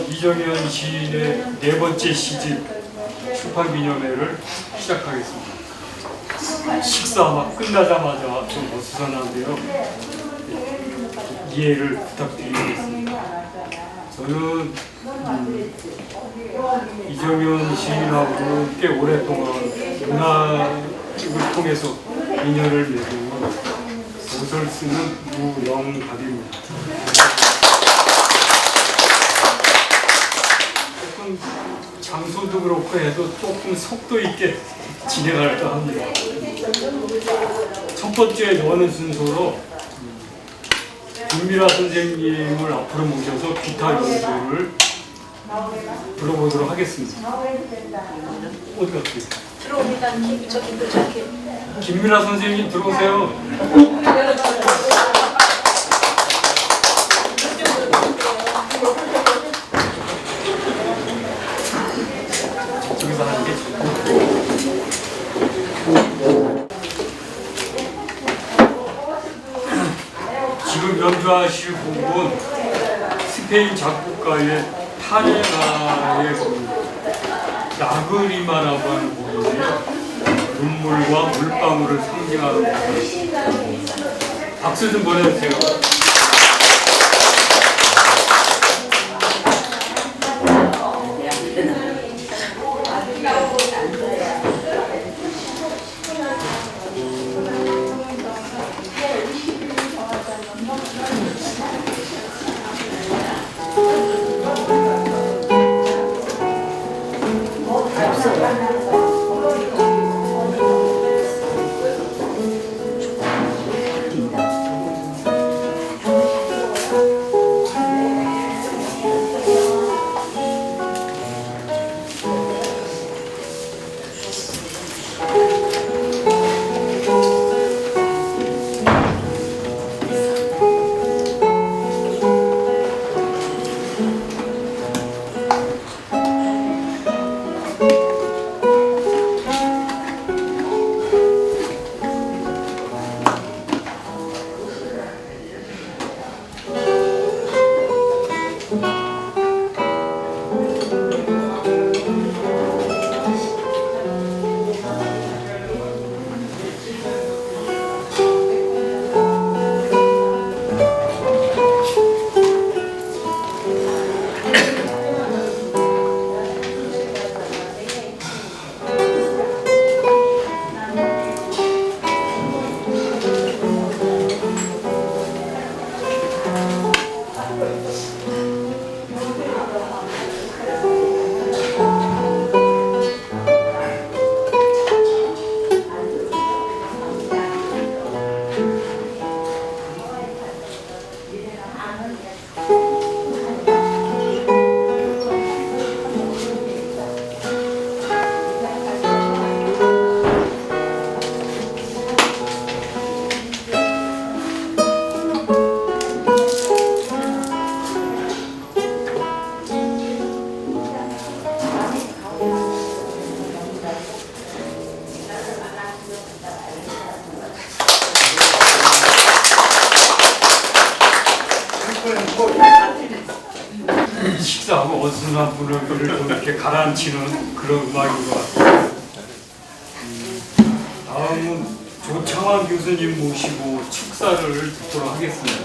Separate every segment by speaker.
Speaker 1: 이정현 시인의 네 번째 시집 출판기념회를 시작하겠습니다. 식사 아마 끝나자마자 좀 어수선한데요. 이해를 부탁드리겠습니다. 저는 이정현 시인하고 꽤 오랫동안 문학을 통해서 인연을 맺은 소설 쓰는 무영갑입니다. 조금 장소도 그렇고 해도 조금 속도 있게 진행할까 합니다. 첫 번째 여는 순서로 김미라 선생님을 앞으로 모셔서 기타 연주를 불러보도록 하겠습니다. 어디 갔어요?
Speaker 2: 들어옵니다. 저기도 저기.
Speaker 1: 김미라 선생님 들어오세요. 저기서 하는 게 지금 연주하실 곡은 스페인 작곡가의 타레나의 라그리마라고 하는 곡인데요. 눈물과 물방울을 상징하는 곡입니다. 박수 좀 보내주세요. 식사하고 어수선한 분위기를 좀 이렇게 가라앉히는 그런 음악인 것 같아요. 다음은 조창환 교수님 모시고 축사를 듣도록 하겠습니다.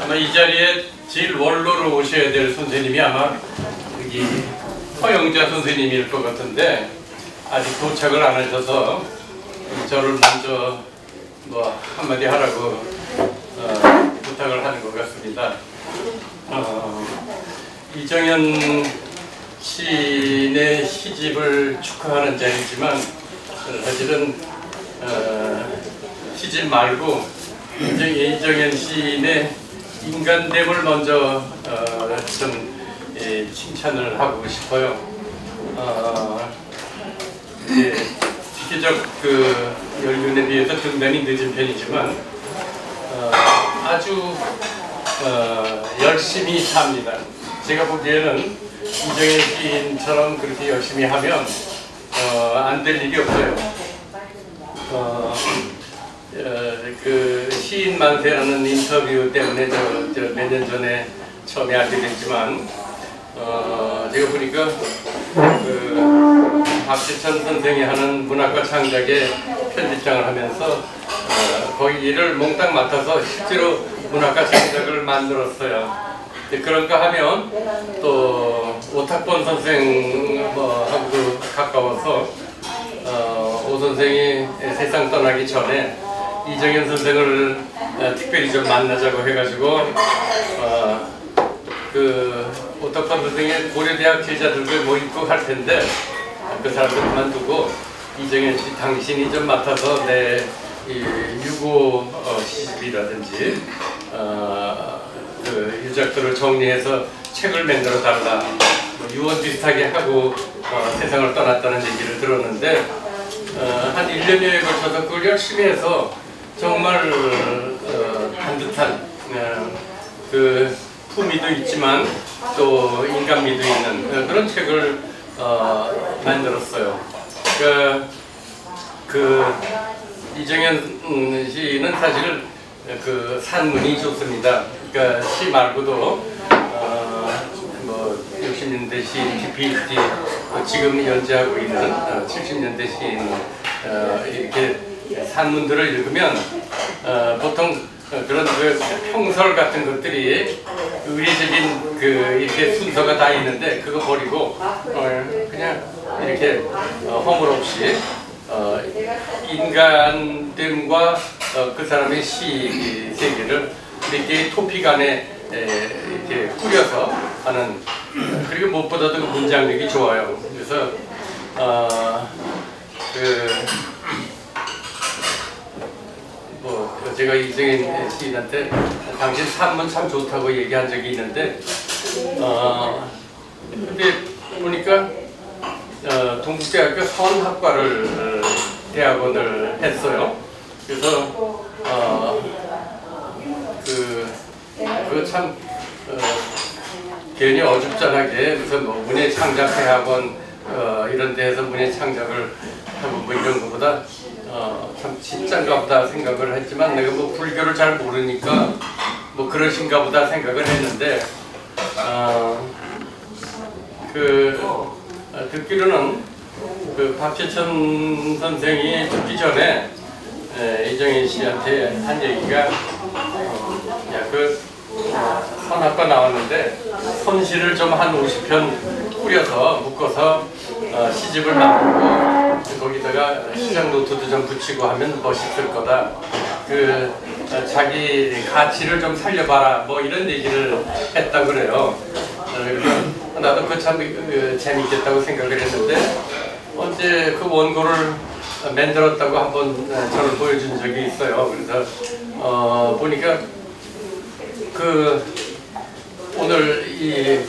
Speaker 3: 아마 이 자리에 제일 원로로 오셔야 될 선생님이 아마 여기 허영자 선생님일 것 같은데 아직 도착을 안 하셔서 저를 먼저 뭐 한마디 하라고 부탁을 하는 것 같습니다. 이정현 시인의 시집을 축하하는 자리지만 사실은 시집 말고 이정현 시인의 인간됨을 먼저 좀 칭찬을 하고 싶어요. 비교적 그 연륜에 비해서 등단이 늦은 편이지만 아주 열심히 삽니다. 제가 보기에는 이정현 시인처럼 그렇게 열심히 하면 안 될 일이 없어요. 그 시인 만세라는 인터뷰 때문에 몇 년 전에 처음에 알게 됐지만 제가 보니까 그 박지천 선생이 하는 문학과 창작의 편집장을 하면서 거기를 몽땅 맡아서 실제로 문학과 창작을 만들었어요. 그런가 하면 또 오탁본 선생하고도 가까워서 오 선생이 세상 떠나기 전에 이정현 선생을 특별히 좀 만나자고 해가지고 그 오탁본 선생의 고려대학 제자들을 모이고 할 텐데 그 사람들 그만두고 이정현 씨 당신이 좀 맡아서 내 유고 시집이라든지 그 유작들을 정리해서 책을 만들어 달라 뭐 유언 비슷하게 하고 세상을 떠났다는 얘기를 들었는데 한 1년여에 걸쳐서 그걸 열심히 해서 정말 반듯한 그 품위도 있지만 또 인간미도 있는 그런 책을 만들었어요. 그 이정현 씨는 사실 그 산문이 좋습니다. 그러니까 시 말고도 뭐 60년대 시인 PhD 지금 연재하고 있는 70년대 시인 이렇게 산문들을 읽으면 보통 그런 그 평설 같은 것들이 의례적인 그 이렇게 순서가 다 있는데 그거 버리고 그냥 이렇게 허물없이 인간됨과 그 사람의 시 세계를 이렇게 토픽 안에 이렇게 꾸려서 하는 그리고 무엇보다도 그 문장력이 좋아요. 그래서 뭐 제가 이정현 시인한테 당신 산문 참 좋다고 얘기한 적이 있는데 근데 보니까 동국대학교 서원학과를 대학원을 했어요. 그래서 그 참 괜히 어줍잖하게 무슨 뭐 문예창작대학원 이런 데에서 문예창작을 하고 뭐 이런 것보다 참 진짠가 보다 생각을 했지만 내가 뭐 불교를 잘 모르니까 뭐 그러신가 보다 생각을 했는데 듣기로는 그 박재천 선생이 죽기 전에 이정현 씨한테 한 얘기가 그 선학과 나왔는데 선시를 좀 한 50편 꾸려서 묶어서 시집을 만들고 거기다가 시장 노트도 좀 붙이고 하면 멋있을 거다. 그 자기 가치를 좀 살려봐라. 뭐 이런 얘기를 했다 그래요. 그래서 나도 그 참 재밌겠다고 생각을 했는데 언제 그 원고를 만들었다고 한번 저를 보여준 적이 있어요. 그래서 보니까 그 오늘 이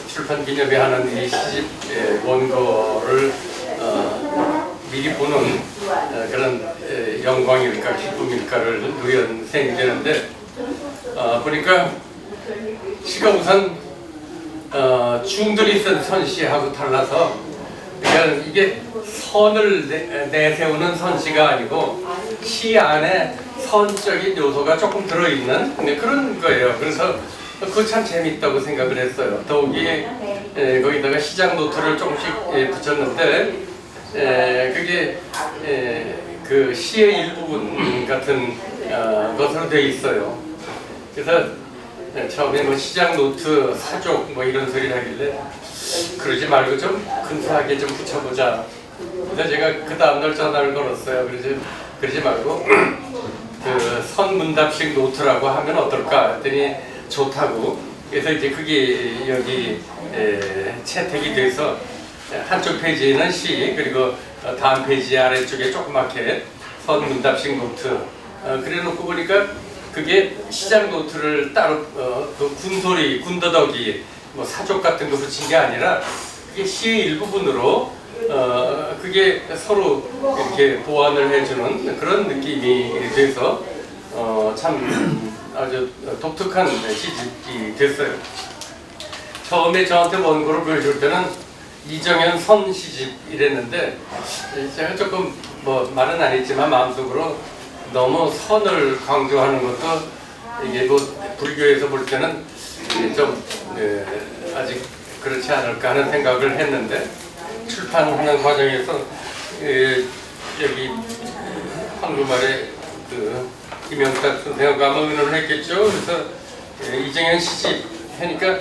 Speaker 3: 출판 기념회 하는 이 시집 원고를 미리 보는 그런 영광일까 기쁨일까를 누리는 셈이 되는데 보니까 시가 우선 중들이 쓴 선시하고 달라서 그러니까 이게 선을 내세우는 선시가 아니고 시 안에 선적인 요소가 조금 들어있는 그런 거예요. 그래서 그거 참 재밌다고 생각을 했어요. 더욱이 거기다가 시장 노트를 조금씩 붙였는데 그게 그 시의 일부분 같은 것으로 되어 있어요. 그래서 처음에 뭐 시장 노트 사족 뭐 이런 소리를 하길래 그러지 말고 좀 근사하게 좀 붙여보자. 그래서 제가 그 다음날 전화를 걸었어요. 그러지 말고 그 선문답식 노트라고 하면 어떨까 했더니 좋다고. 그래서 이제 그게 여기 채택이 돼서 한쪽 페이지에는 시 그리고 다음 페이지 아래쪽에 조그맣게 선문답식 노트 그래놓고 보니까 그게 시장 노트를 따로 그 군소리, 군더더기, 뭐 사족 같은 거 붙인 게 아니라 그게 시의 일부분으로 그게 서로 이렇게 보완을 해주는 그런 느낌이 돼서 참 아주 독특한 시집이 됐어요. 처음에 저한테 원고를 보여줄 때는 이정현 선시집 이랬는데 제가 조금 뭐 말은 안 했지만 마음속으로 너무 선을 강조하는 것도 이게 뭐 불교에서 볼 때는 좀 아직 그렇지 않을까 하는 생각을 했는데 출판하는 과정에서 여기 한국말에 그 김영탁 선생님과 아마 의논을 했겠죠. 그래서 이정현 시집 하니까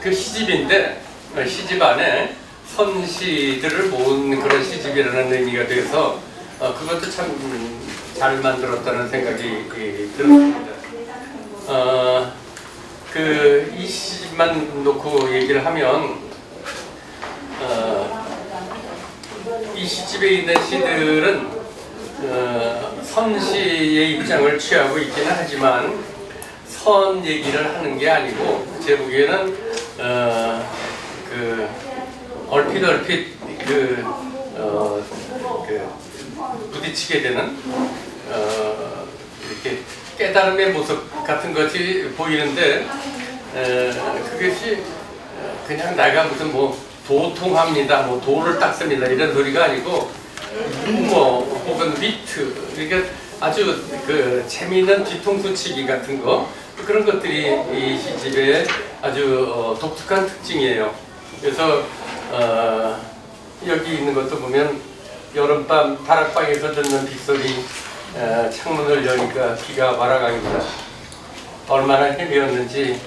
Speaker 3: 그 시집인데 시집 안에 선시들을 모은 그런 시집이라는 의미가 돼서 그것도 참 잘 만들었다는 생각이 들었습니다. 이 시집만 놓고 얘기를 하면 이 시집에 있는 시들은 선시의 입장을 취하고 있기는 하지만 선 얘기를 하는 게 아니고 제 보기에는 얼핏 부딪히게 되는 이렇게 깨달음의 모습 같은 것이 보이는데 그것이 그냥 내가 무슨 뭐 도통합니다, 뭐 도를 닦습니다 이런 소리가 아니고 유머 혹은 위트 그러니까 아주 그 재미있는 뒤통수치기 같은 거 그런 것들이 이 시집의 아주 독특한 특징이에요. 그래서 여기 있는 것도 보면 여름밤 다락방에서 듣는 빗소리 창문을 여니까 비가 와라강입니다. 얼마나 헤매었는지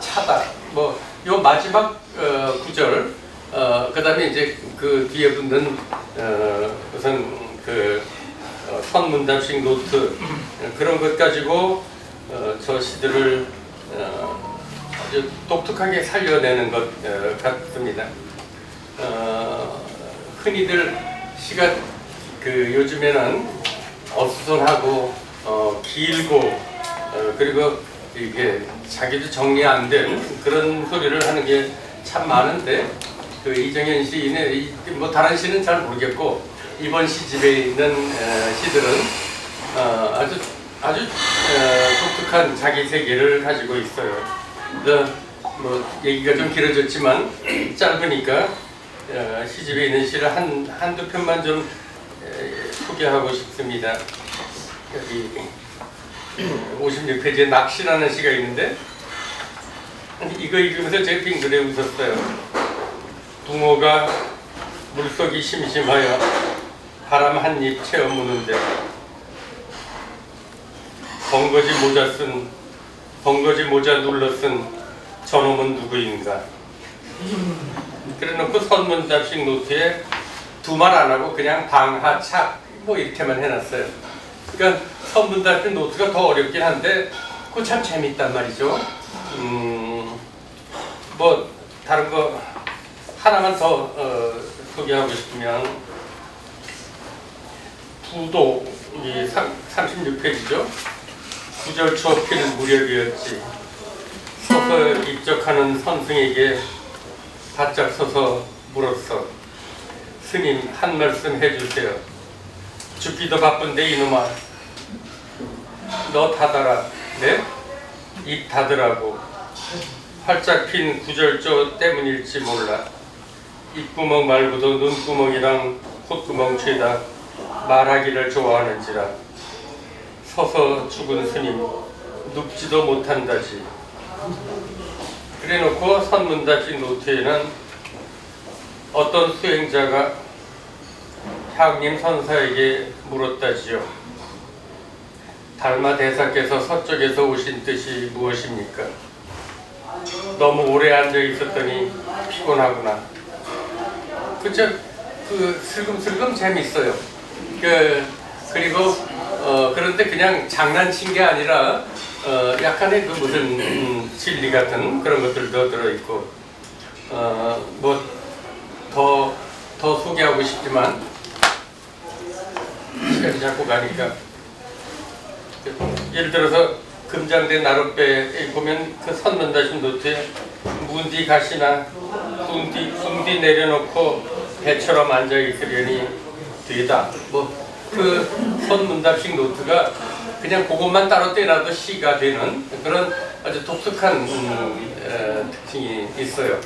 Speaker 3: 차다. 뭐 요 마지막 구절 그 다음에 이제 그 뒤에 붙는 우선 그 선문답식 노트 그런 것 가지고 저 시들을 아주 독특하게 살려내는 것 같습니다. 흔히들 시가 그 요즘에는 어수선하고 길고 그리고 이게 자기도 정리 안 된 그런 소리를 하는 게 참 많은데 그 이정현 시인의 뭐 다른 시는 잘 모르겠고 이번 시집에 있는 시들은 아주 독특한 자기 세계를 가지고 있어요. 뭐 얘기가 좀 길어졌지만 짧으니까 시집에 있는 시를 한두 편만 좀 소개하고 싶습니다. 여기 56페이지에 낚시라는 시가 있는데 이거 읽으면서 제가 빙그레 웃었어요. 붕어가 물속이 심심하여 바람 한 입 채워 무는데 벙거지 모자 눌러 쓴 저놈은 누구인가. 그래놓고 선문답식 노트에 두 말 안 하고 그냥 방하착 뭐 이렇게만 해놨어요. 그러니까 선문답식 노트가 더 어렵긴 한데 그거 참 재밌단 말이죠. 뭐 다른 거 하나만 더 소개하고 싶으면 부도 이 36페이지죠. 구절초 피는 무렵이었지. 서서 입적하는 선승에게 바짝 서서 물었어. 스님 한 말씀 해주세요. 죽기도 바쁜데 이놈아. 너 닫아라. 네? 입 닫으라고. 활짝 핀 구절조 때문일지 몰라. 입구멍 말고도 눈구멍이랑 콧구멍 죄다 말하기를 좋아하는지라. 서서 죽은 스님 눕지도 못한다지. 그래놓고 선문답식 노트에는 어떤 수행자가 향림 선사에게 물었다지요. 달마 대사께서 서쪽에서 오신 뜻이 무엇입니까? 너무 오래 앉아 있었더니 피곤하구나. 그쵸? 그 슬금슬금 재밌어요. 그리고 그런데 그냥 장난친 게 아니라 약간의 그 무슨 진리 같은 그런 것들도 들어있고 뭐 더 소개하고 싶지만 시간이 자꾸 가니까 예를 들어서 금장대 나룻배에 보면 그 선문답식 노트에 문디 가시나 붕디 내려놓고 배처럼 앉아 있으려니 되다. 뭐 그 선문답식 노트가 그냥 그것만 따로 떼놔도 시가 되는 그런 아주 독특한 특징이 있어요.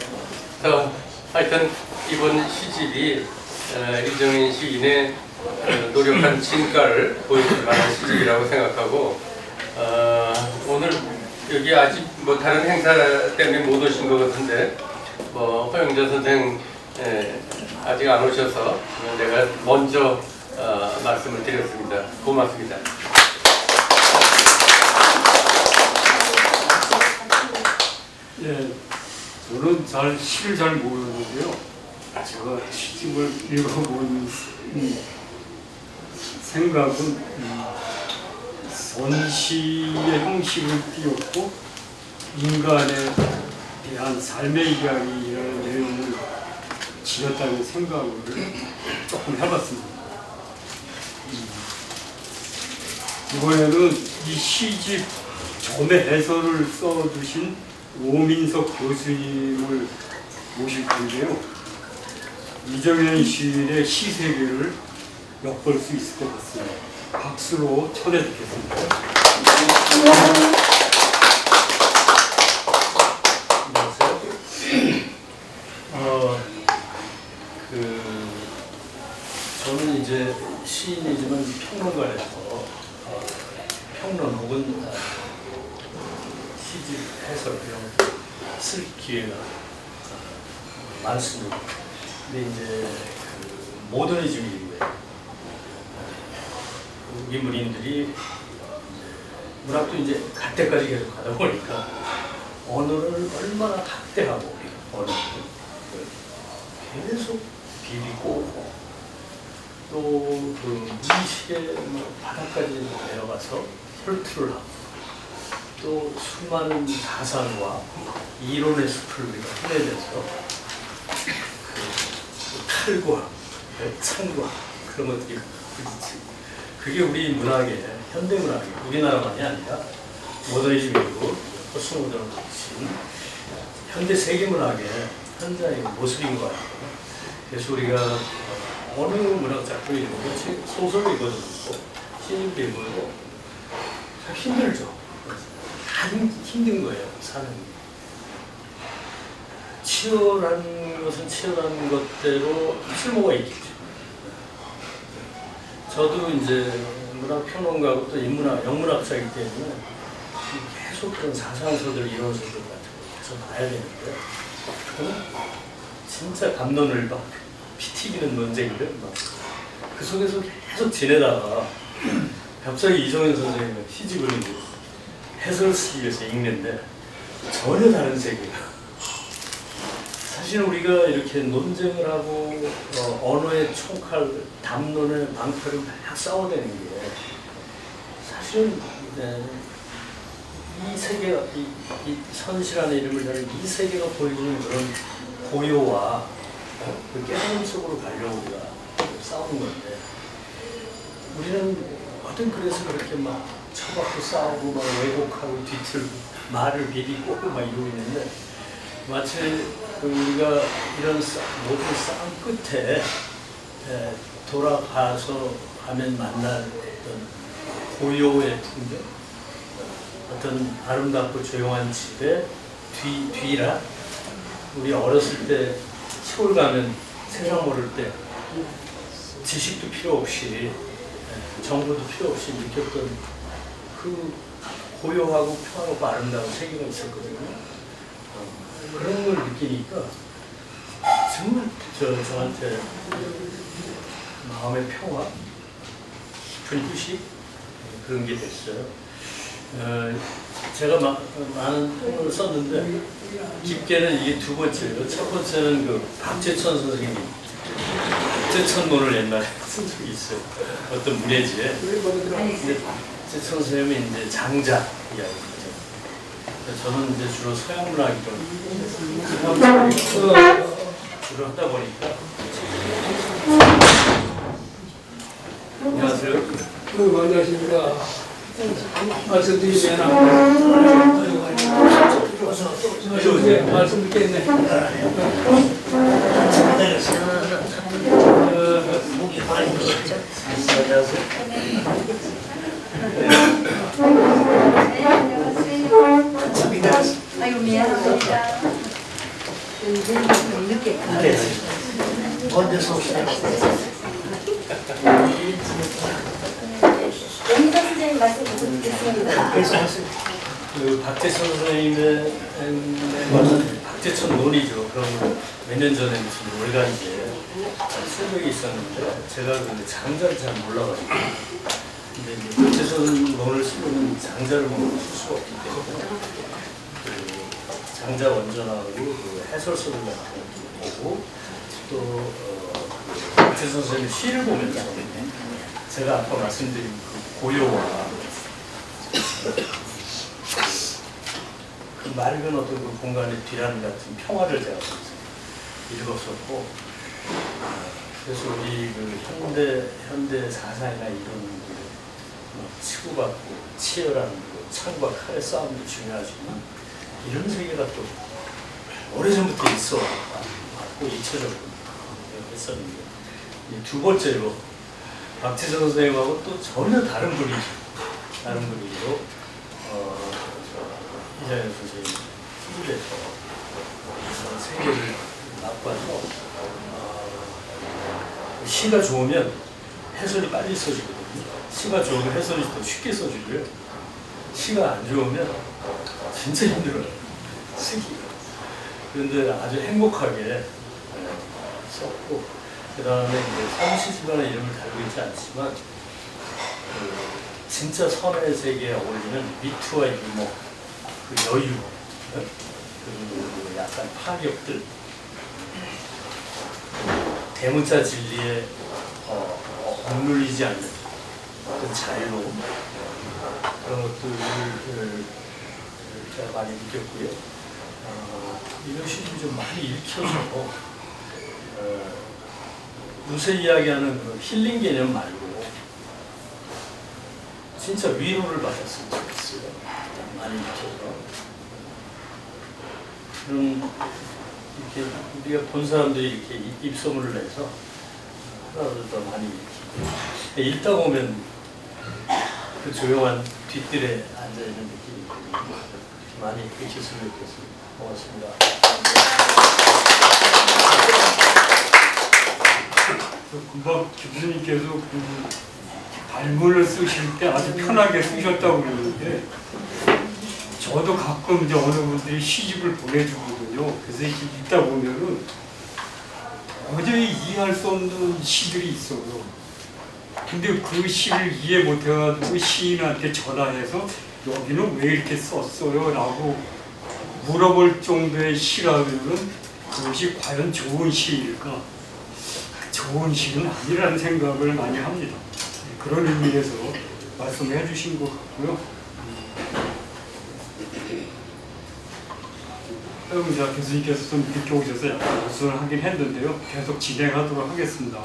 Speaker 3: 그래서 하여튼 이번 시집이 이정인 시인의 노력한 진가를 보여줄 만한 시집이라고 생각하고 오늘 여기 아직 뭐 다른 행사 때문에 못 오신 것 같은데 허영자 선생 아직 안 오셔서 내가 먼저 말씀을 드렸습니다. 고맙습니다.
Speaker 1: 예, 저는 시를 잘 모르는데요. 제가 시집을 읽어본 생각은 선시의 형식을 띄었고 인간에 대한 삶의 이야기라는 내용을 지었다는 생각을 조금 해봤습니다. 이번에는 이 시집 점의 해설을 써주신 오민석 교수님을 모실 건데요. 이정현 시인의 시세계를 엿볼 수 있을 것 같습니다. 박수로 청해 듣겠습니다.
Speaker 4: 저는 이제 시인이지만 평론가에서 평론 혹은 시집 해설 이런 쓸 기회가 많습니다. 근데 이제 모더니즘 이후에 우리 문인들이 문학도 이제 갈 때까지 계속 가다 보니까 언어를 얼마나 학대하고 언어를 계속 비비고 또 그 무의식의 바닥까지 내려가서 혈투를 하고 또 수많은 가상과 이론의 숲을 우리가 헤매면서 칼과 창과 그런 것들이 부딪히고 그게 우리 문학의 현대 문학의 우리나라만이 아니라 모더니즘 이후 포스모더니즘 현대 세계 문학의 현장의 모습인 것 같아요. 그래서 우리가 어느 문학 작품을 읽으면 소설을 읽어도 있고 시집도 읽고 참 힘들죠. 다 힘든 거예요. 사는 게. 치열한 것은 치열한 것대로 쓸모가 있겠죠. 저도 이제 문학평론가고 또 인문학, 영문학자이기 때문에 계속 그런 사상서들, 이론서들 같은 거 계속 봐야 되는데 진짜 감론을 막 피 튀기는 논쟁들 막 그 속에서 계속 지내다가 갑자기 이정현 선생님의 시집을 해설 쓰기 위해서 읽는데 전혀 다른 세계가 사실은 우리가 이렇게 논쟁을 하고 언어의 총칼, 담론의 방패를 막 싸워대는 게 사실은 이 세계가 이 선시라는 이름을 다는 이 세계가 보여주는 그런 고요와 그 깨달음 속으로 가려고 우리가 싸우는 건데 우리는 어떤 그래서 그렇게 막 쳐박고 싸우고 막 왜곡하고 뒤틀고 말을 비비고 막 이러고 있는데 마치 우리가 이런 모든 싸움 끝에 돌아가서 하면 만날 어떤 고요의 풍경, 어떤 아름답고 조용한 집의 뒤라 우리 어렸을 때 시골 가면 세상 모를 때 지식도 필요 없이 정보도 필요 없이 느꼈던 그 고요하고 평화롭고 아름다운 세계가 있었거든요. 그런 걸 느끼니까 정말 저한테 마음의 평화, 깊은 휴식 그런 게 됐어요. 제가 많은 평론을 썼는데 깊게는 이게 두 번째예요. 첫 번째는 그 박재천 선생님 박재천문을 옛날에 쓴 적이 있어요. 어떤 문예지에. 근데 박재천 선생님이 이제 장자 이야기죠. 저는 이제 주로 서양 문학이 주로 하다 보니까. 안녕하세요.
Speaker 5: 반갑습니다. 말씀드리면 말씀 듣겠네.
Speaker 2: 아이고 미안합니다. 늦게
Speaker 6: 언제서 오시나요?
Speaker 2: 영희사 선생님 말씀 듣겠습니다.
Speaker 4: 그 박재천 선생님의 박재천 논이죠. 그럼 몇 년 전에 무슨 월간지에 쓴 적이 있었는데 제가 근데 장자를 잘 몰라가지고 근데 이제 박재천 논을 쓰면 장자를 쓸 수가 없기 때문에 그 장자 원전하고 그 해설서를 보고 또 박재천 선생님 시를 보면서 제가 아까 말씀드린 그 고요와 그 맑은 어떤 그 공간의 뒤란 같은 평화를 제가 읽었었고, 그래서 우리 그 현대 사상이나 이런 뭐 치고받고 치열한 그 창과 칼의 싸움도 중요하지만 이런 세계가 또 오래전부터 있어 왔고 잊혀졌고 했었는데 두 번째로 박재천 선생님하고 또 전혀 다른 분위기로 이장현 선생님 힘들에서 세계를 맛봐서 시가 좋으면 해설이 빨리 써지거든요. 시가 좋으면 해설이 더 쉽게 써지고요. 시가 안 좋으면 진짜 힘들어요. 쓰기가. 그런데 아주 행복하게 썼고 그 다음에 이제 사무실 집안의 이름을 달고 있지 않지만 진짜 선의 세계에 어울리는 미투와 유머, 그 여유, 그 약간 파격들, 대문자 진리에 억눌리지 않는 어떤 자유로움 그런 것들을 제가 많이 느꼈고요. 이런 시집이 좀 많이 읽혀서 요새 이야기하는 그런 힐링 개념 말고 진짜 위로를 받았으면 좋겠어요. 많이 읽혀서. 그럼 이렇게 우리가 본 사람들이 이렇게 입소문을 내서 하나도 더 많이 읽히고 읽다 보면 그 조용한 뒷뜰에 앉아있는 느낌이 있거든요. 많이 읽혔으면 좋겠습니다. 고맙습니다.
Speaker 1: 금방 교수님께서 그 발문을 쓰실 때 아주 편하게 쓰셨다고 그러는데 저도 가끔 이제 어느 분들이 시집을 보내주거든요. 그래서 이렇게 읽다 보면은 도저히 이해할 수 없는 시들이 있어요. 근데 그 시를 이해 못해가지고 시인한테 전화해서 여기는 왜 이렇게 썼어요? 라고 물어볼 정도의 시라면은 그것이 과연 좋은 시일까? 좋은 시는 아니라는 생각을 많이 합니다. 그런 의미에서 말씀해 주신 것 같고요. 서영자 교수님께서 좀 늦게 오셔서 약간 우선을 하긴 했는데요. 계속 진행하도록 하겠습니다.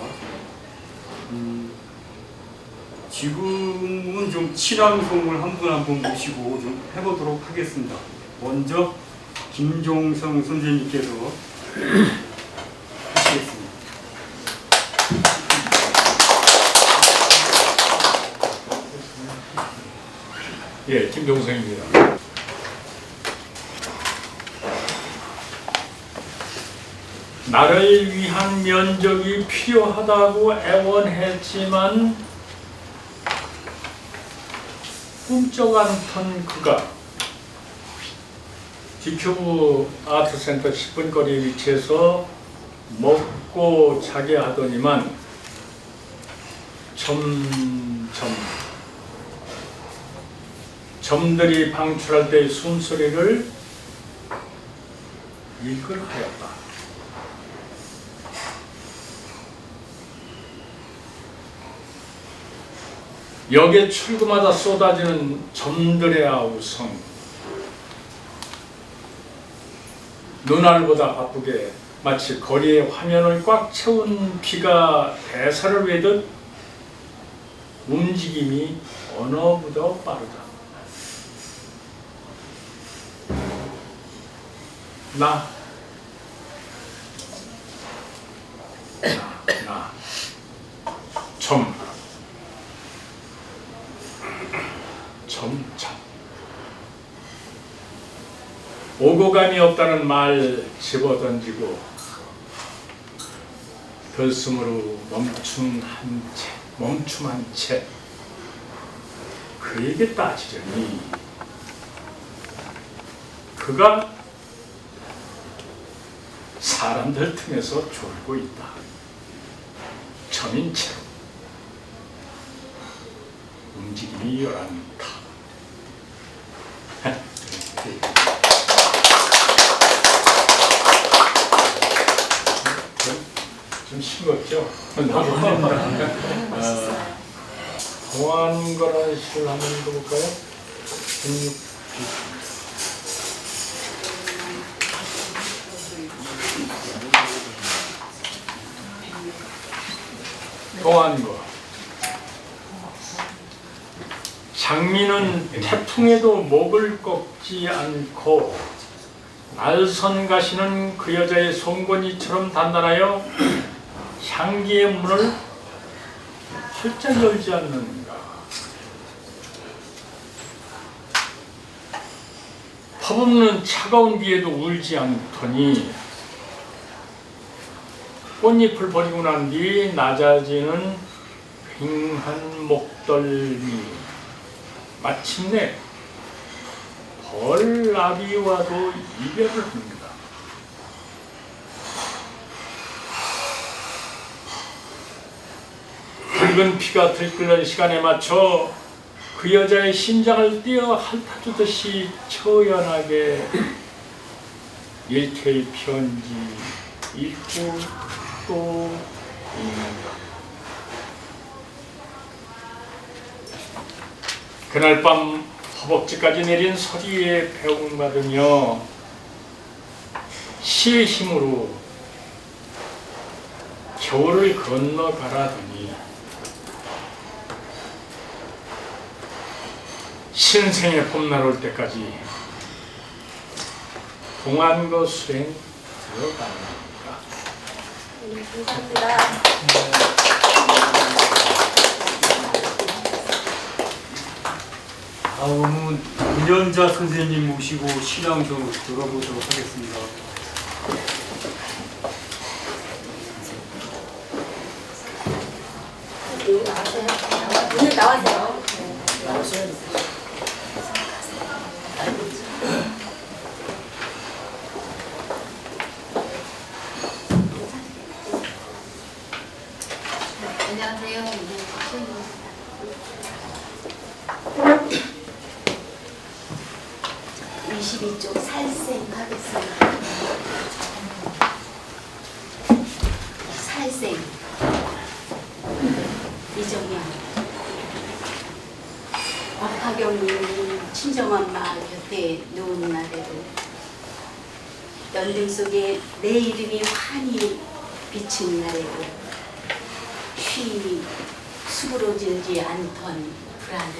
Speaker 1: 지금은 좀 친황송을 한 분 한 분 모시고 좀 해보도록 하겠습니다. 먼저 김종성 선생님께서 하시겠습니다.
Speaker 7: 예, 김종성입니다. 나를 위한 면적이 필요하다고 애원했지만 꿈쩍 않던 그가 지큐브 아트센터 10분 거리에 위치해서 먹고 자게 하더니만 점들이 방출할 때의 숨소리를 일컬하였다. 역에 출구마다 쏟아지는 점들의 아우성, 눈알보다 바쁘게 마치 거리의 화면을 꽉 채운 비가 대사를 외듯 움직임이 언어보다 빠르다. 나 오고 감이 없다는 말 집어던지고 들숨으로 멈춤한 채 그에게 따지려니 그가 사람들 틈에서 졸고 있다. 점인 채로 움직임이 요란하다. 좀 싱겁죠? 공안거라는 시를 한번 읽어볼까요? 16. 공안거. 장미는 태풍에도 목을 꺾지 않고 날선 가시는 그 여자의 송곳니처럼 단단하여 향기의 문을 활짝 열지 않는가. 퍼붓는 차가운 비에도 울지 않더니 꽃잎을 버리고 난 뒤 낮아지는 휑한 목덜미 마침내 벌나비와도 이별을 합니다. 붉은 피가 들끓는 시간에 맞춰 그 여자의 심장을 떼어 핥아주듯이 처연하게 일테의 편지 읽고 또 읽는다. 그날 밤 허벅지까지 내린 서리에 배웅받으며 시의 힘으로 겨울을 건너가라더니 신생의 봄날 올 때까지 공안거 수행 들어갑니다.
Speaker 2: 감사합니다.
Speaker 1: 다음은 은연자 선생님 모시고 신앙송 들어보도록 하겠습니다.
Speaker 2: 여기 나와세요. 오늘 나와세요.
Speaker 8: 안녕하세요.
Speaker 2: 22쪽 살생 하겠습니다. 살생 이정현 박하경님 친정엄마 곁에 누운 날에도 연등 속에 내 이름이 환히 비친 날에도 쉬 수그러지지 않던 불안을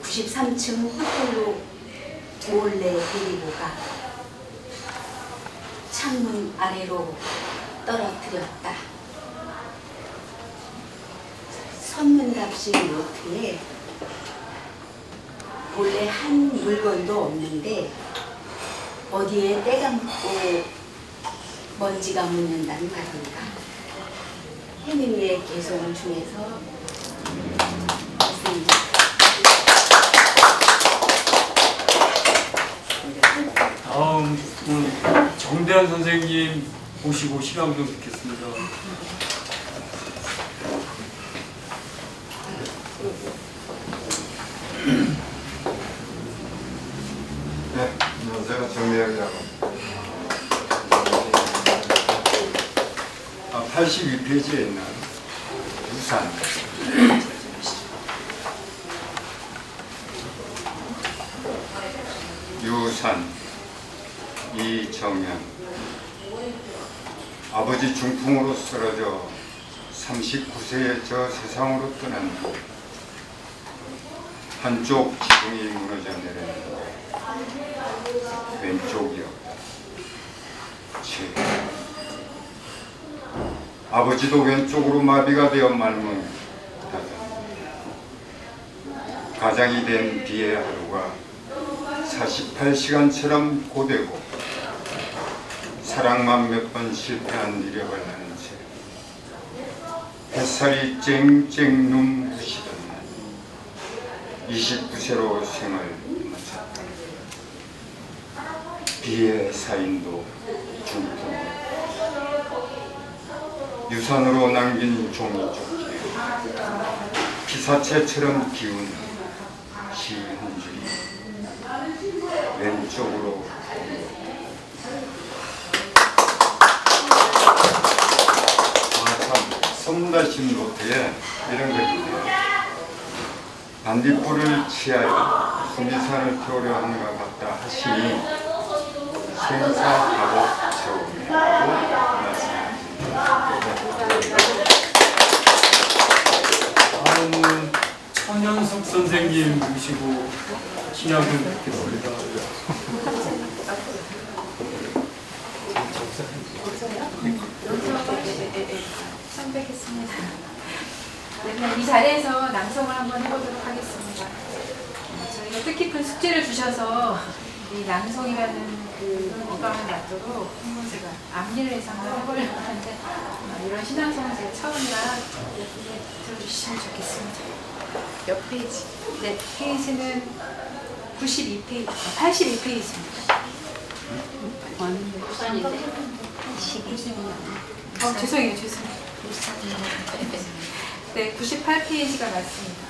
Speaker 2: 93층 호텔로 몰래 데리고 가 창문 아래로 떨어뜨렸다. 선문답식 노트에 본래 한 물건도 없는데 어디에 때가 묻고 먼지가 묻는다는 말인가. 해밍의 개송 중에서 있습니다.
Speaker 1: 다음은 정대한 선생님 모시고 신앙송 듣겠습니다.
Speaker 9: 네, 안녕하세요. 정대영이라고. 82페이지에 있는 유산. 유산, 이정현. 아버지 중풍으로 쓰러져 39세에 저 세상으로 떠난 후 한쪽 지붕이 무너져 내렸는데 왼쪽이었다. 아버지도 왼쪽으로 마비가 되어 말문 닫았다. 가장이 된 비의 하루가 48시간처럼 고되고 사랑만 몇 번 실패한 이력을 나는 채 햇살이 쨍쨍 눈부시던 날 29세로 생을 마쳤다. 비의 사인도 중통 유산으로 남긴 종이조끼 피사체처럼 기운 시 한 줄이 왼쪽으로 성다신 노트에 이런 거 있네요. 반딧불을 취하여 수미산을 태우려 하는 것 같다 하시니 생사하복 처음이라고 말씀하십니다.
Speaker 1: 다음은 천연숙 선생님 모시고 신약을 듣겠습니다.
Speaker 8: 처음 뵙겠습니다. 네, 그럼 이 자리에서 낭송을 한번 해보도록 하겠습니다. 저희가 뜻깊은 숙제를 주셔서 이 낭송이라는 그 어감을 맞도록 한번 제가 앞니를 해서 한번 해보려고 하는데 이런 신앙송은 제가 처음이라 예쁘게 들어주시면 좋겠습니다. 몇 페이지? 네, 페이지는 92페이지, 82페이지입니다. 죄송해요. 네, 98페이지가 맞습니다.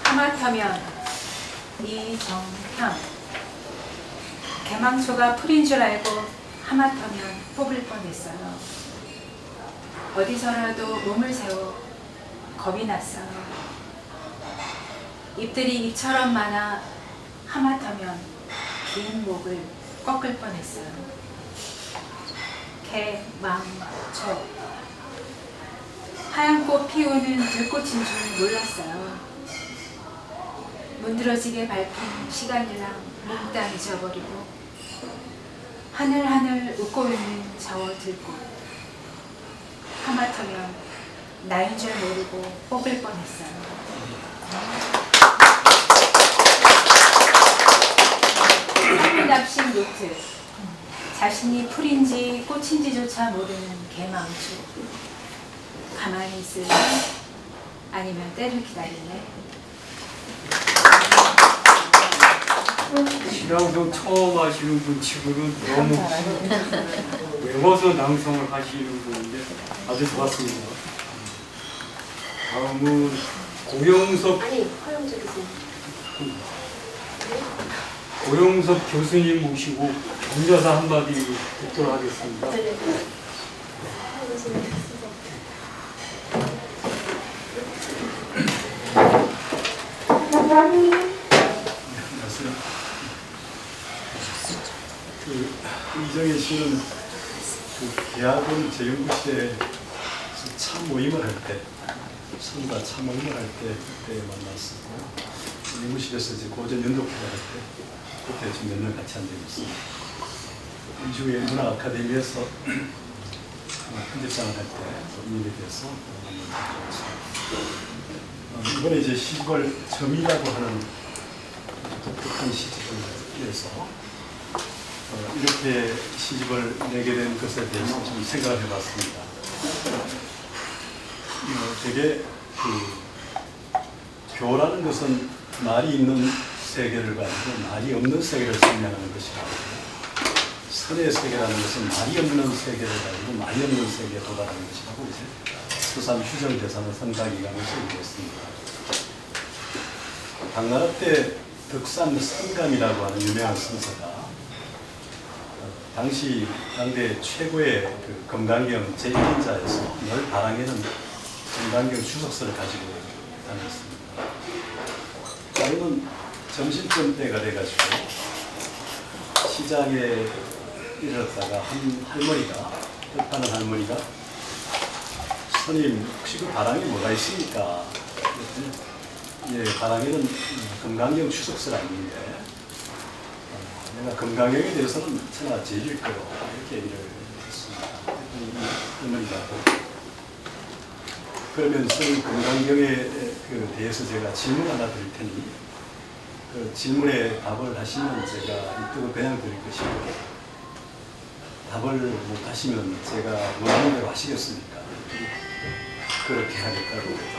Speaker 8: 하마터면 이정형 개망초가 풀인 줄 알고 하마터면 뽑을 뻔했어요. 어디서라도 몸을 세워 겁이 났어요. 잎들이 이처럼 많아 하마터면 긴 목을 꺾을 뻔했어요. 개망초 하얀 꽃 피우는 들꽃인 줄 몰랐어요. 문드러지게 밟힌 시간이랑 몽땅 잊어버리고 하늘하늘 웃고 있는 저 들꽃 하마터면 나인 줄 모르고 뽑을 뻔했어요. 납식 노트 자신이 풀인지 꽃인지조차 모르는 개망초 가만히 있을래? 아니면 때를 기다릴래?
Speaker 1: 신앙송 처음 하시는 분 치고는 너무 외워서 낭송을 하시는 분인데 아주 좋았습니다. 다음은 고영섭 교수님 모시고 경자사 한마디 듣도록 하겠습니다.
Speaker 4: 이정희 씨는 대학원 재연구실에 참 모임을 할 때, 선과 참 모임을 할 때 그때 만났었고요. 연구실에서 이제 고전 연독회를 할 때 그때 좀 몇 년 같이 한 적이 있습니다. 이후에 문화 아카데미에서 편집장을 할 때 인연이 돼서 만났습니다. 이번에 이제 시집을 점이라고 하는 독특한 시집을 내서 이렇게 시집을 내게 된 것에 대해서 좀 생각을 해봤습니다. 되게 교라는 것은 말이 있는 세계를 가지고 말이 없는 세계를 설명하는 것이라고, 선의 세계라는 것은 말이 없는 세계를 가지고 말이 없는 세계에 도달하는 것이라고 이제 수산 휴정 대사는 선가기강에서 얘기했습니다. 당나라 때 덕산 성감이라고 하는 유명한 선서가 당시 당대 최고의 그 검강경 제1인자에서 늘 바랑에는 검강경 주석서를 가지고 다녔습니다. 자기는 점심쯤 때가 돼가지고 시장에 이르렀다가 한 할머니가, 뜻하는 할머니가 스님 혹시 그 바랑에 뭐가 있습니까? 그랬더니 예, 바랑에는 검강경 주석서가 있는데 내가 검강경에 대해서는 제가 제일 거요 이렇게 얘기를 했습니다. 이 할머니가 그러면 선 건강경에 대해서 제가 질문 하나 드릴 테니 그 질문에 답을 하시면 제가 이 떡을 그냥 드릴 것이고 답을 못 하시면 제가 원하는 대로 하시겠습니까? 그렇게 하겠다고 합니다.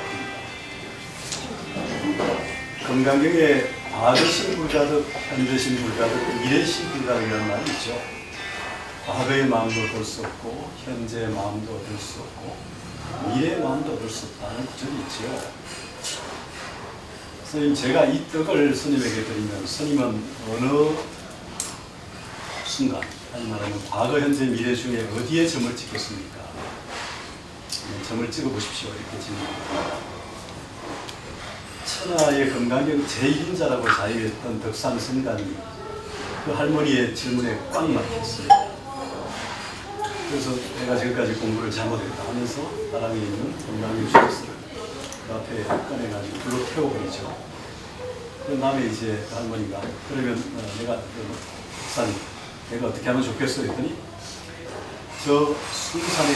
Speaker 4: 건강경에 과거신 불가득, 현재신 불가득, 미래신 불가득이라는 말이 있죠. 과거의 마음도 얻을 수 없고 현재의 마음도 얻을 수 없고 미래의 마음도 얻을 수 없다는 구절이 있죠. 선생님, 제가 이 떡을 스님에게 드리면 스님은 어느 순간, 아니 말하면 과거, 현재, 미래 중에 어디에 점을 찍겠습니까? 점을 찍어 보십시오. 이렇게 질문합니다. 천하의 건강경 제1인자라고 자유했던 덕산 선관이 그 할머니의 질문에 꽉 막혔어요. 그래서 내가 지금까지 공부를 잘못했다 하면서 나랑에 있는 건강경 주스를 그 앞에 꺼내가지고 불로 태워버리죠. 그 다음에 이제 그 할머니가 그러면 내가 덕산 내가 어떻게 하면 좋겠어 했더니 저 순산에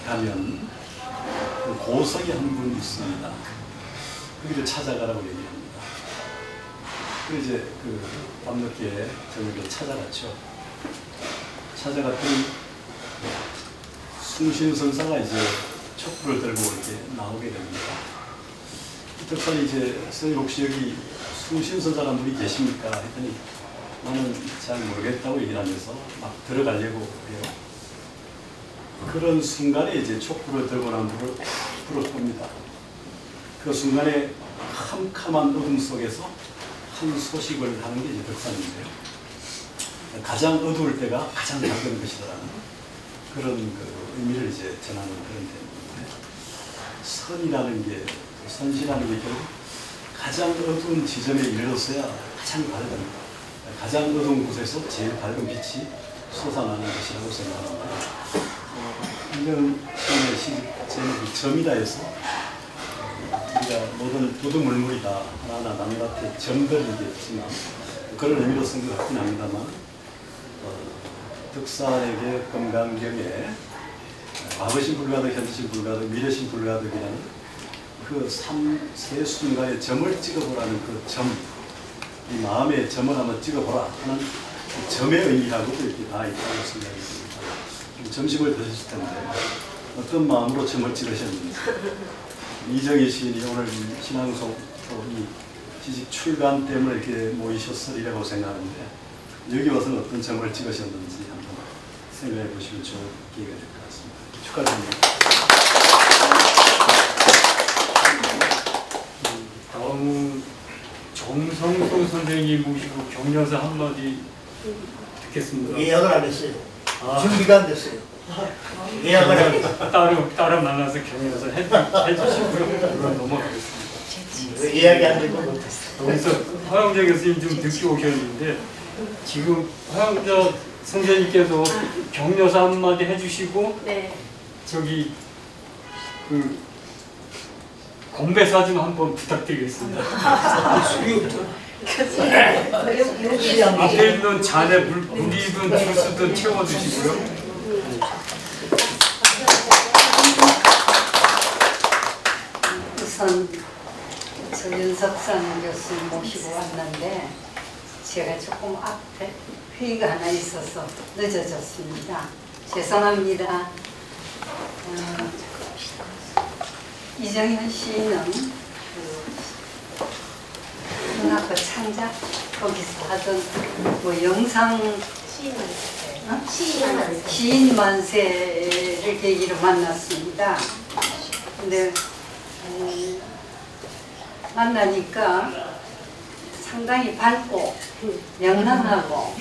Speaker 4: 가면 그 고석이 한 분 있습니다. 거기를 찾아가라고 얘기합니다. 그래서 이제 그 밤늦게 저녁에 찾아갔죠. 찾아갔더니 숭신선사가 이제 촛불을 들고 이렇게 나오게 됩니다. 덕산이 이제 선생님 혹시 여기 숭신선사라는 분이 계십니까? 했더니 나는 잘 모르겠다고 얘기를 하면서 막 들어가려고 해요. 그런 순간에 이제 촛불을 들고 난 불을 봅니다. 그 순간에 캄캄한 어둠 속에서 한 소식을 하는 게 이제 덕산인데요. 가장 어두울 때가 가장 밝은 것이라는 그런 그 의미를 이제 전하는 그런 대목인데, 선이라는 게, 선시라는 게 결국 가장 어두운 지점에 이르렀어야 가장 밝은, 가장 어두운 곳에서 제일 밝은 빛이 솟아나는 것이라고 생각합니다. 이런 제목이 점이다 해서 우리가 모든 두두물물이다 하나하나 남같이 점들이겠지만 그런 의미로 쓴 것 같긴 합니다만 덕산에게 건강경에 과거신 불가득, 현재신 불가득, 미래신 불가득이라는 그 세 순간에 점을 찍어보라는 그 점, 이 마음에 점을 한번 찍어보라 하는 그 점의 의미라고도 이렇게 다 있다고 생각이 듭니다. 점심을 드셨을 텐데 어떤 마음으로 점을 찍으셨는지. 이정희 시인이 오늘 신앙송 이 지식 출간 때문에 이렇게 모이셨으리라고 생각하는데 여기 와서는 어떤 점을 찍으셨는지 한번 생각해 보시면 좋은 기회가 될 것 같습니다. 축하드립니다.
Speaker 1: 다음은 정성소 선생님 모시고 격려사 한마디 듣겠습니다.
Speaker 6: 예약을 안 했어요. 준비가 안 됐어요. 예약을 안 했어요.
Speaker 1: 따로 만나서 격려사 해주시고요. 그럼 넘어가겠습니다.
Speaker 6: 예약이 안 되고 못했어요.
Speaker 1: 여기서 화영자 교수님 좀 늦게 오셨는데 지금 화영자 선생님께서 격려사 한마디 해주시고
Speaker 2: 네.
Speaker 1: 저기 그 건배사 좀 한번 부탁드리겠습니다. 앞에 있는 잔에 물이든 주스든 채워주시고요.
Speaker 10: 우선 전윤석선 교수님 모시고 왔는데 제가 조금 앞에 회의가 하나 있어서 늦어졌습니다. 죄송합니다. 이정현 씨는 문학과 창작 거기서 하던 뭐 영상 시인 만세를 계기로 만났습니다. 근데 만나니까 상당히 밝고 명랑하고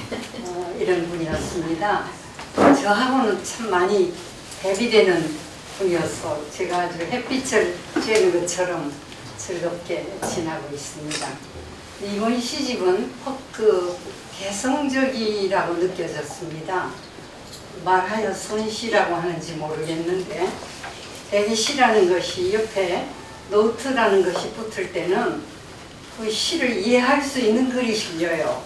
Speaker 10: 이런 분이었습니다. 저하고는 참 많이 대비되는 분이어서 제가 아주 햇빛을 쬐는 것처럼 즐겁게 지나고 있습니다. 이번 시집은 그 개성적이라고 느껴졌습니다. 말하여 손시라고 하는지 모르겠는데 대개 시라는 것이 옆에 노트라는 것이 붙을 때는 그 시를 이해할 수 있는 글이 실려요.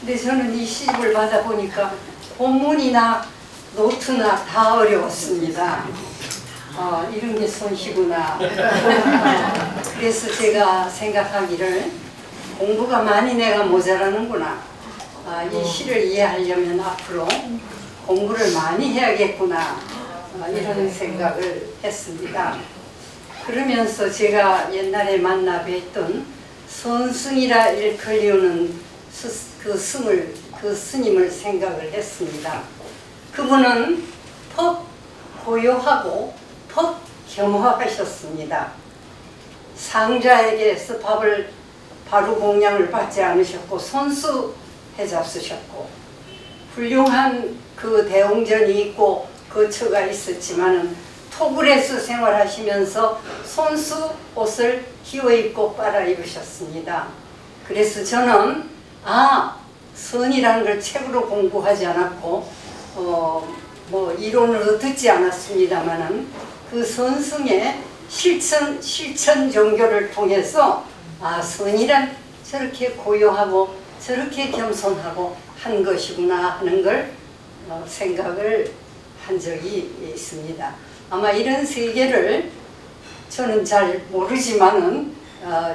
Speaker 10: 근데 저는 이 시집을 받아보니까 본문이나 노트나 다 어려웠습니다. 이런 게 손시구나. 그래서 제가 생각하기를 공부가 많이 내가 모자라는구나. 이 시를 이해하려면 앞으로 공부를 많이 해야겠구나. 이런 생각을 했습니다. 그러면서 제가 옛날에 만나 뵀던 선승이라 일컬리우는 그 스님을 생각을 했습니다. 그분은 퍽 고요하고 퍽 겸허하셨습니다. 상자에게서 밥을 바로 공양을 받지 않으셨고 손수해 잡수셨고 훌륭한 그 대웅전이 있고 거처가 있었지만은 토굴에서 생활하시면서 손수 옷을 기어 입고 빨아 입으셨습니다. 그래서 저는 선이라는 걸 책으로 공부하지 않았고 뭐 이론으로 듣지 않았습니다만은 그 선승의 실천 종교를 통해서 선이란 저렇게 고요하고 저렇게 겸손하고 한 것이구나 하는 걸 생각을 한 적이 있습니다. 아마 이런 세계를 저는 잘 모르지만은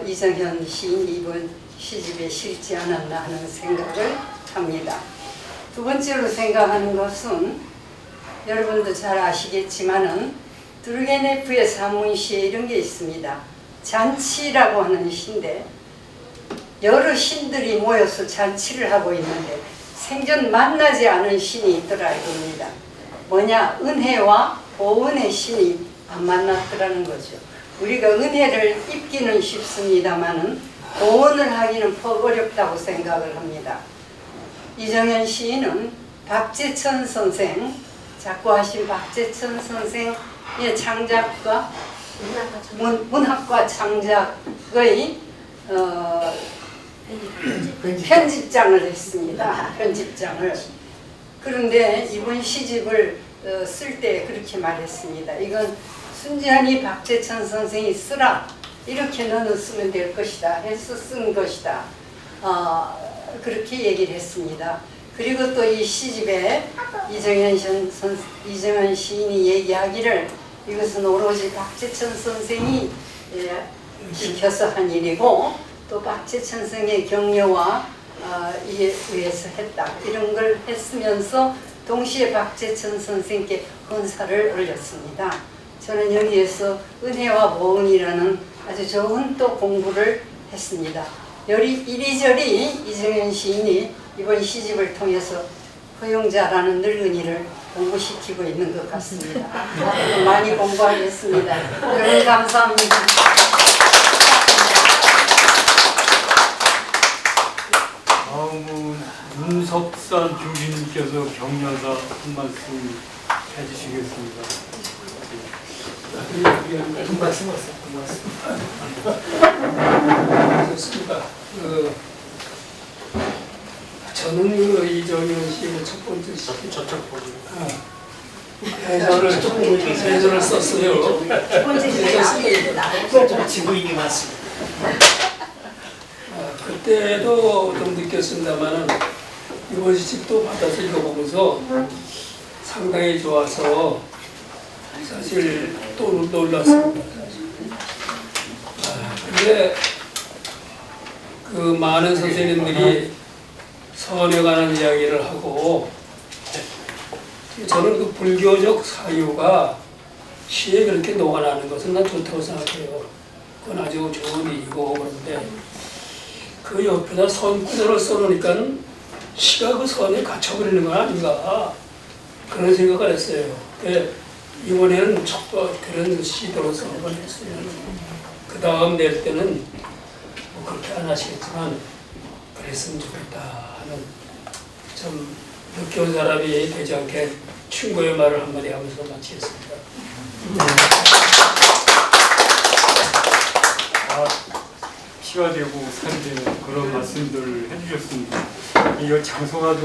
Speaker 10: 이정현 시인이 이번 시집에 실지 않았나 하는 생각을 합니다. 두 번째로 생각하는 것은 여러분도 잘 아시겠지만은 두르게네프의 산문시에 이런 게 있습니다. 잔치라고 하는 시인데 여러 신들이 모여서 잔치를 하고 있는데 생전 만나지 않은 신이 있더라 이겁니다. 뭐냐? 은혜와 보은의 신이 안 만났더라는 거죠. 우리가 은혜를 입기는 쉽습니다만은 보은을 하기는 퍽 어렵다고 생각을 합니다. 이정현 시인은 박재천 선생, 작고하신 박재천 선생의 창작과 문학과 창작의 편집장을 했습니다. 편집장을. 그런데 이번 시집을 쓸 때 그렇게 말했습니다. 이건 순전히 박재천 선생이 쓰라. 이렇게 너는 쓰면 될 것이다. 해서 쓴 것이다. 그렇게 얘기를 했습니다. 그리고 또 이 시집에 이정현 시인이 얘기하기를 이것은 오로지 박재천 선생이 시켜서 한 일이고 또 박재천 선생의 격려와 이에 의해서 했다. 이런 걸 했으면서 동시에 박재천 선생께 헌사를 올렸습니다. 저는 여기에서 은혜와 보은이라는 아주 좋은 또 공부를 했습니다. 이리저리 이정현 시인이 이번 시집을 통해서 허용자라는 늙은이를 공부시키고 있는 것 같습니다. 앞으로 많이 공부하겠습니다. 여러분 감사합니다.
Speaker 1: 다음은 문석산 교수님께서 격려사 한 말씀 해주시겠습니다.
Speaker 5: 한 말씀 하세요. 좋습니다. 저는 이정현 씨의 첫 번째 시
Speaker 4: 저쪽 보죠.
Speaker 5: 대전을 썼어요.
Speaker 2: 두 번째 시간에 앞에 나오고
Speaker 6: 지구인이 많습니다.
Speaker 5: 그때도 좀 느꼈습니다만은 이번 시집도 받아서 읽어보면서 상당히 좋아서 사실 또 놀랐습니다. 근데 그 많은 선생님들이 선에 관한 이야기를 하고 저는 그 불교적 사유가 시에 그렇게 녹아나는 것은 난 좋다고 생각해요. 그건 아주 좋은 일이고 그런데 그 옆에다 선구절을 써놓으니까 시가 그 선에 갇혀버리는 건 아닌가 그런 생각을 했어요. 이번에는 그런 시도로 써놓을 했으면 그 다음 낼 때는 뭐 그렇게 안 하시겠지만 그랬으면 좋겠다 하는 좀 느껴온 사람이 되지 않게 충고의 말을 한마디 하면서 마치겠습니다.
Speaker 1: 피가 되고 살이 되는 그런 말씀들을 해주셨습니다. 이 장소가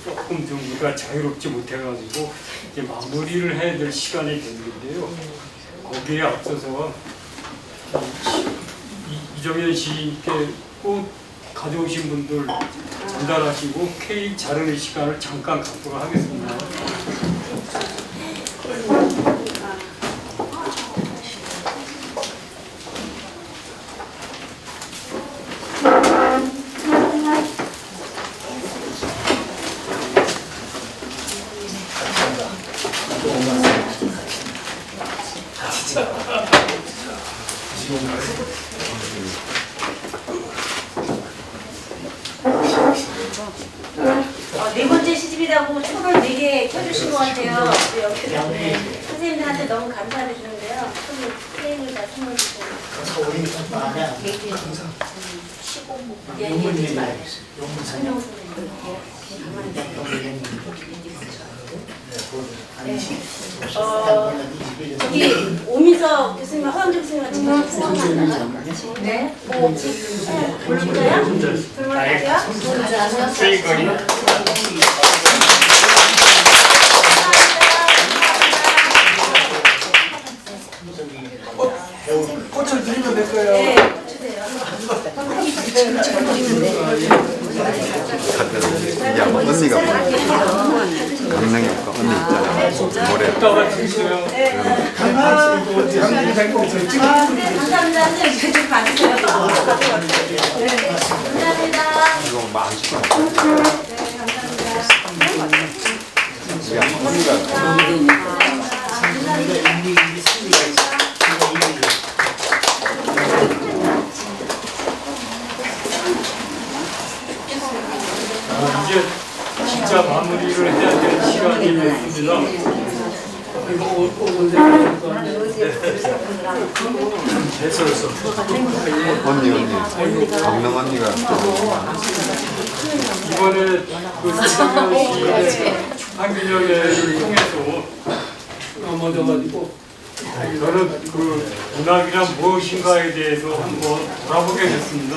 Speaker 1: 조금 좀 우리가 자유롭지 못해가지고 이제 마무리를 해야 될 시간이 됐는데요. 거기에 앞서서 이정현 시인께 꼭 가져오신 분들 전달하시고 케이크 자르는 시간을 잠깐 갖도록 하겠습니다.
Speaker 2: 네 번째 시집이라고 초를 4개 켜주신 것 같아요. 여기 선생님들한테 너무 감사를 드리는데요. 선생님을 다 선물 주고.
Speaker 6: 서울이 많아.
Speaker 2: 얘기하지 말아요.
Speaker 6: 용문사님.
Speaker 2: 저기 오미석 교수님, 허영주 교수님과 지금 네? 뭐 볼까요? 들어볼까요?
Speaker 1: 주인공이
Speaker 6: 꽃을 드리면 될 거예요.
Speaker 2: 네, 주세요.
Speaker 9: 이게 아마 언니가 강릉에 없고 언니 있잖아. 모래.
Speaker 1: 이따가 드세요.
Speaker 2: 감사합니다. 선생님, 제좀 봐주세요. 네, 감사합니다.
Speaker 9: 이거 뭐안 시켜.
Speaker 2: 네, 감사합니다.
Speaker 9: 이게 아마 언니가
Speaker 1: 이제 진짜 마무리를 해야 될 시간이 됐습니다.
Speaker 5: 이거 오 선생님
Speaker 9: 언니 강릉 언니가
Speaker 1: 이번에 그 수상현 씨의 한기념회를 통해서
Speaker 5: 넘어져가지고
Speaker 1: 저는 그 문학이란 무엇인가에 대해서 한번 돌아보게 됐습니다.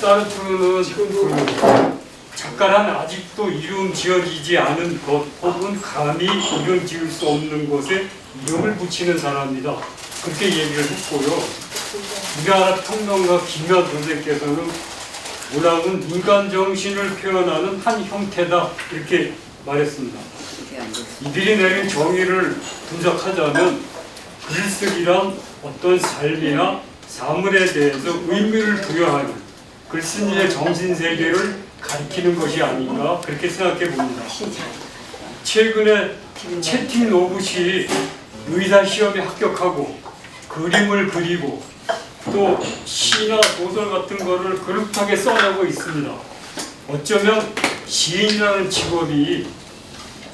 Speaker 1: 사르트르는 그 작가란 아직도 이름 지어지지 않은 것 혹은 감히 이름 지을 수 없는 것에 이름을 붙이는 사람이다. 그렇게 얘기를 했고요. 우리나라 평론가 김현 선생께서는 문학은 인간 정신을 표현하는 한 형태다. 이렇게 말했습니다. 이들이 내린 정의를 분석하자면 글쓰기란 어떤 삶이나 사물에 대해서 의미를 부여하는 글쓴이의 정신세계를 가리키는 것이 아닌가 그렇게 생각해 봅니다. 최근에 채팅 로봇이 의사 시험에 합격하고 그림을 그리고 또 시나 소설 같은 거를 그럴듯하게 써내고 있습니다. 어쩌면 시인이라는 직업이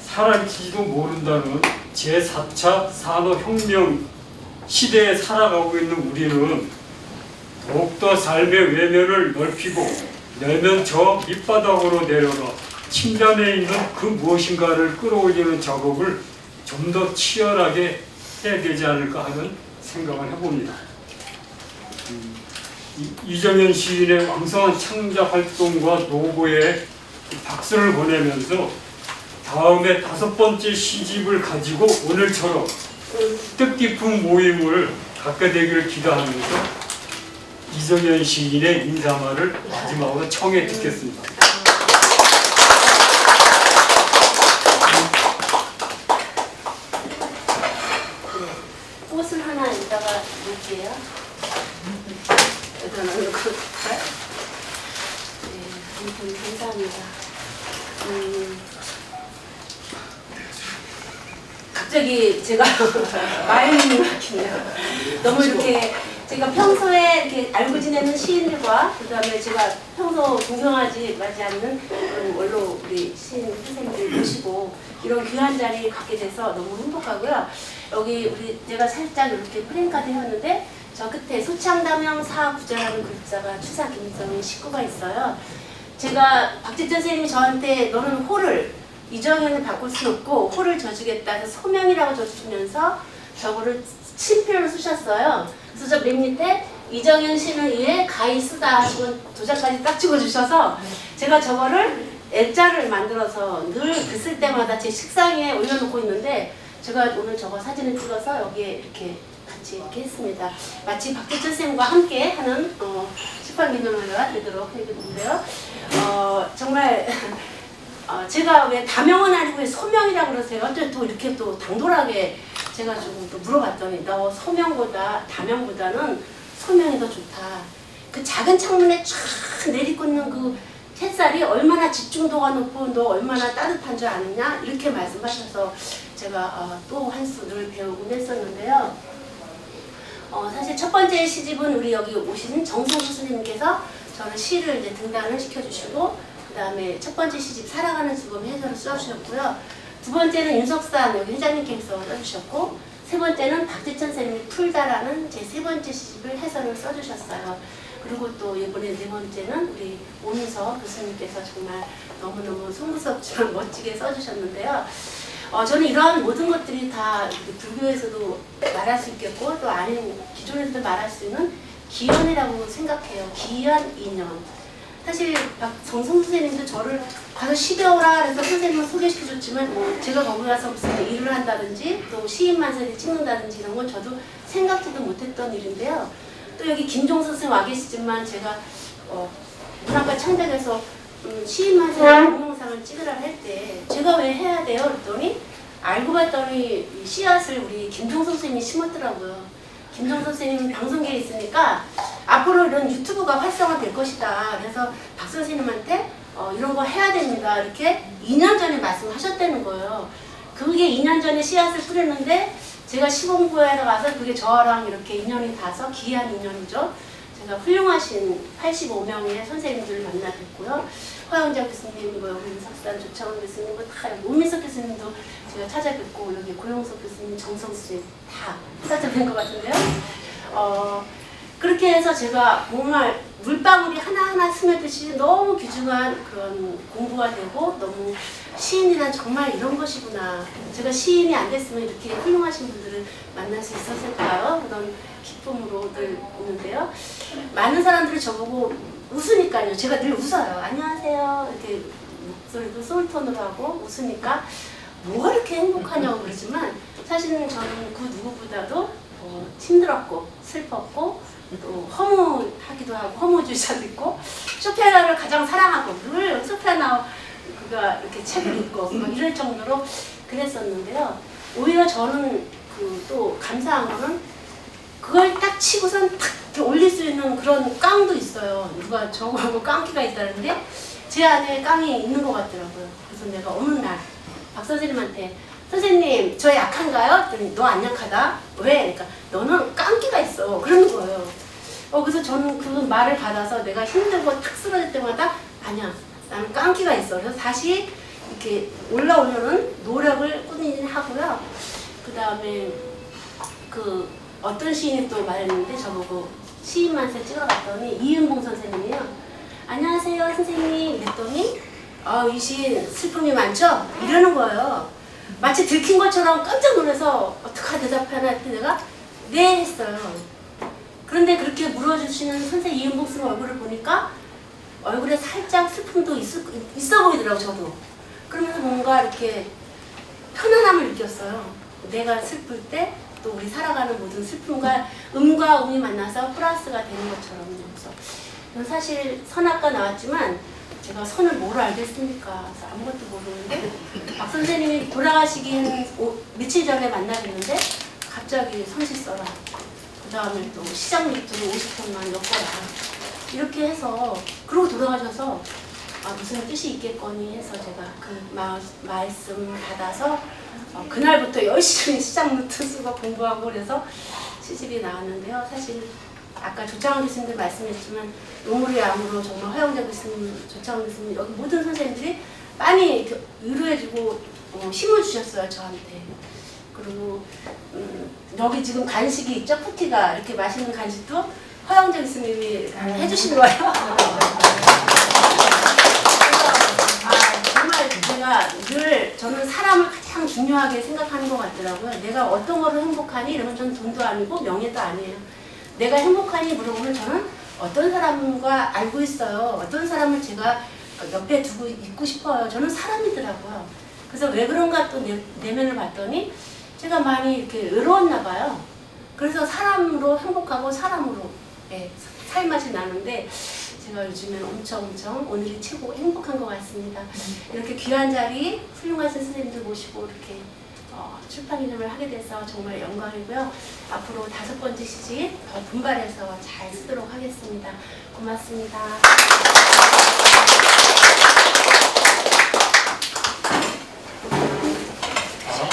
Speaker 1: 사라질지도 모른다는 제4차 산업혁명 시대에 살아가고 있는 우리는 더욱더 삶의 외면을 넓히고 내면 저 밑바닥으로 내려가 침잠에 있는 그 무엇인가를 끌어올리는 작업을 좀 더 치열하게 해야 되지 않을까 하는 생각을 해봅니다. 이정현 시인의 왕성한 창작 활동과 노고에 박수를 보내면서 다음에 5번째 시집을 가지고 오늘처럼 뜻깊은 모임을 갖게 되기를 기대하면서 이정현 시인의 인사말을 마지막으로 청해 듣겠습니다.
Speaker 2: 꽃을 하나 이따가 놓을게요. 여기다 놓고 아무튼 감사합니다. 갑자기 제가 마음이 막히네요. 너무 이렇게 제가 평소에 이렇게 알고 지내는 시인들과 그다음에 제가 평소 동경하지 않는 그런 원로 우리 시인 선생님들 모시고 이런 귀한 자리 갖게 돼서 너무 행복하고요. 여기 우리 제가 살짝 이렇게 프레임까지 해왔는데 저 끝에 소창다명 사구자라는 글자가 추사 김정인 식구가 있어요. 제가 박재천 선생님이 저한테 너는 호를 이정현을 바꿀 수 없고 호를 져주겠다 해서 소명이라고 져주면서 저거를 친필로 쓰셨어요. 그래서 저 맨 밑에 이정현 씨는 위에 가히 쓰다 하시고 도장까지 딱 찍어주셔서 제가 저거를 액자를 만들어서 늘 글 쓸 때마다 제 식상에 올려놓고 있는데 제가 오늘 저거 사진을 찍어서 여기에 이렇게 같이 이렇게 했습니다. 마치 박재천 선생님과 함께 하는 출판기념회가 되도록 해드리는데요. 정말 제가 왜 다명은 아니고 왜 소명이라고 그러세요? 또 이렇게 또 당돌하게 제가 조금 또 물어봤더니 너 소명보다 다명보다는 소명이 더 좋다. 그 작은 창문에 쫙 내리꽂는 그 햇살이 얼마나 집중도가 높고 너 얼마나 따뜻한 줄 아느냐 이렇게 말씀하셔서 제가 또 한 수 늘 배우곤 했었는데요. 사실 첫 번째 시집은 우리 여기 오신 정성수 스님께서 저를 시를 이제 등단을 시켜주시고 그다음에 첫 번째 시집 살아가는 죽음 해설을 써주셨고요. 두 번째는 윤석산 여기 회장님께서 써주셨고, 세 번째는 박재천 선생님이 풀다라는 제 세 번째 시집을 해설을 써주셨어요. 그리고 또 이번에 네 번째는 우리 오민석 교수님께서 정말 너무너무 송구스럽지만 멋지게 써주셨는데요. 저는 이런 모든 것들이 다 불교에서도 말할 수 있겠고 또 아닌 기존에서도 말할 수 있는 기연이라고 생각해요. 기연 인연. 사실 정성 선생님도 저를 가서 시배 오라 그래서 선생님을 소개시켜줬지만 뭐 제가 거기 가서 무슨 일을 한다든지 또 시인만세를 찍는다든지 이런 건 저도 생각지도 못했던 일인데요. 또 여기 김종석 선생님 와 계시지만 제가 문학과 창작에서 시인만세 동영상을 찍으라 할 때 제가 왜 해야 돼요? 그랬더니 알고 봤더니 이 씨앗을 우리 김종석 선생님이 심었더라고요. 김종석 선생님은 방송계에 있으니까 앞으로 이런 유튜브가 활성화될 것이다. 그래서 박 선생님한테 이런 거 해야 됩니다. 이렇게 2년 전에 말씀하셨다는 거예요. 그게 2년 전에 씨앗을 뿌렸는데 제가 시공부에 가서 그게 저랑 이렇게 인연이 닿아서 기이한 인연이죠. 제가 훌륭하신 85명의 선생님들을 만나 뵙고요. 허영자 교수님, 뭐 여기 윤석산, 조창원 교수님, 뭐 다 오민석 교수님도 제가 찾아뵙고 여기 고용석 교수님, 정성수 교수님 다 찾아뵌 것 같은데요. 그렇게 해서 제가 정말 물방울이 하나하나 스며듯이 너무 귀중한 그런 공부가 되고 너무 시인이란 정말 이런 것이구나. 제가 시인이 안 됐으면 이렇게 훌륭하신 분들을 만날 수 있었을까요? 그런 기쁨으로 늘 있는데요. 많은 사람들이 저보고 웃으니까요. 제가 늘 웃어요. 안녕하세요. 이렇게 목소리도 소울톤으로 하고 웃으니까 뭐가 이렇게 행복하냐고 그러지만 사실은 저는 그 누구보다도 힘들었고 슬펐고 또 허무하기도 하고 허무주의자도 있고 쇼펜하우를 가장 사랑하고 늘 쇼펜하우 그가 이렇게 책을 읽고 막 이럴 정도로 그랬었는데요. 오히려 저는 그 또 감사한 거는 그걸 딱 치고선 탁 이렇게 올릴 수 있는 그런 깡도 있어요. 누가 저거하고 깡기가 있다는데 제 안에 깡이 있는 것 같더라고요. 그래서 내가 어느 날 박 선생님한테 선생님 저 약한가요? 그랬더니 너 안 약하다. 왜? 그러니까 너는 깡기가 있어. 그러는 거예요. 그래서 저는 그 말을 받아서 내가 힘들고 탁 쓰러질 때마다 아니야 나는 깡기가 있어. 그래서 다시 이렇게 올라오려는 노력을 꾸준히 하고요. 그 다음에 그 어떤 시인이 또 말했는데 저보고 시인만세 찍어봤더니 이은봉 선생님이요. 안녕하세요 선생님 그랬더니 이 시인 슬픔이 많죠? 이러는 거예요. 마치 들킨 것처럼 깜짝 놀라서 어떡하나 대답하나 했더니 내가 네 했어요. 그런데 그렇게 물어주시는 선생 이은봉 선생님 얼굴을 보니까 얼굴에 살짝 슬픔도 있어 보이더라고요. 저도. 그러면서 뭔가 이렇게 편안함을 느꼈어요. 내가 슬플 때 또 우리 살아가는 모든 슬픔과 음과 음이 만나서 플러스가 되는 것처럼요. 그래서 사실 선악과 나왔지만 제가 선을 뭐로 알겠습니까? 그래서 아무것도 모르는데 박 선생님이 돌아가시기 한 며칠 전에 만나뵀는데 갑자기 선시 써라. 그 다음에 또 시장 밑으로 50편만 엮어라. 이렇게 해서 그러고 돌아가셔서 무슨 뜻이 있겠거니 해서 제가 그 말씀 받아서 그날부터 열심히 시장 노트 쓰고 공부하고 그래서 시집이 나왔는데요. 사실 아까 조창원 교수님도 말씀했지만 노무리 암으로 정말 허영자 교수님, 조창원 교수님 여기 모든 선생님들이 많이 위로해주고 힘을 주셨어요 저한테. 그리고 여기 지금 간식이 있죠? 쿠키가 이렇게 맛있는 간식도 허영자 교수님이 해주신 거예요. 정말 제가 늘 저는 사람을 가장 중요하게 생각하는 것 같더라고요. 내가 어떤 거로 행복하니? 이러면 저는 돈도 아니고 명예도 아니에요. 내가 행복하니 물어보면 저는 어떤 사람과 알고 있어요. 어떤 사람을 제가 옆에 두고 있고 싶어요. 저는 사람이더라고요. 그래서 왜 그런가 또 내면을 봤더니 제가 많이 이렇게 외로웠나 봐요. 그래서 사람으로 행복하고 사람으로 살맛이 나는데 제가 요즘엔 엄청 오늘이 최고 행복한 것 같습니다. 이렇게 귀한 자리 훌륭하신 선생님들 모시고 이렇게 출판 기념을 하게 돼서 정말 영광이고요. 앞으로 5번째 시집 더 분발해서 잘 쓰도록 하겠습니다. 고맙습니다.